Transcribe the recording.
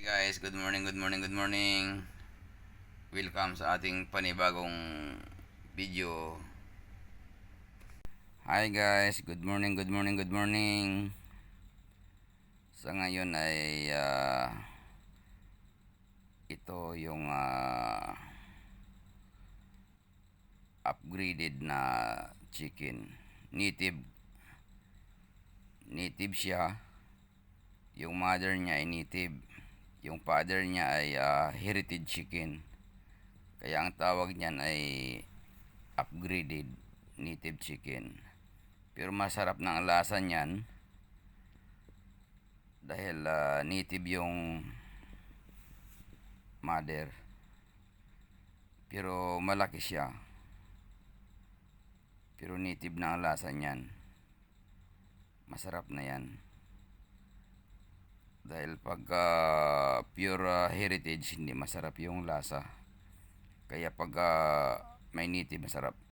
Guys, good morning, good morning, good morning. Welcome sa ating panibagong video. Hi guys, good morning, good morning, good morning. Sa ngayon ay ito yung upgraded na chicken. Native siya. Yung mother niya ay native. Yung father niya ay heritage chicken. Kaya ang tawag niyan ay upgraded native chicken. Pero masarap ng lasa niyan dahil native yung mother. Pero malaki siya. Pero native na ang lasa niyan. Masarap na yan. Dahil pag pure heritage, hindi masarap yung lasa. Kaya pag may native, masarap.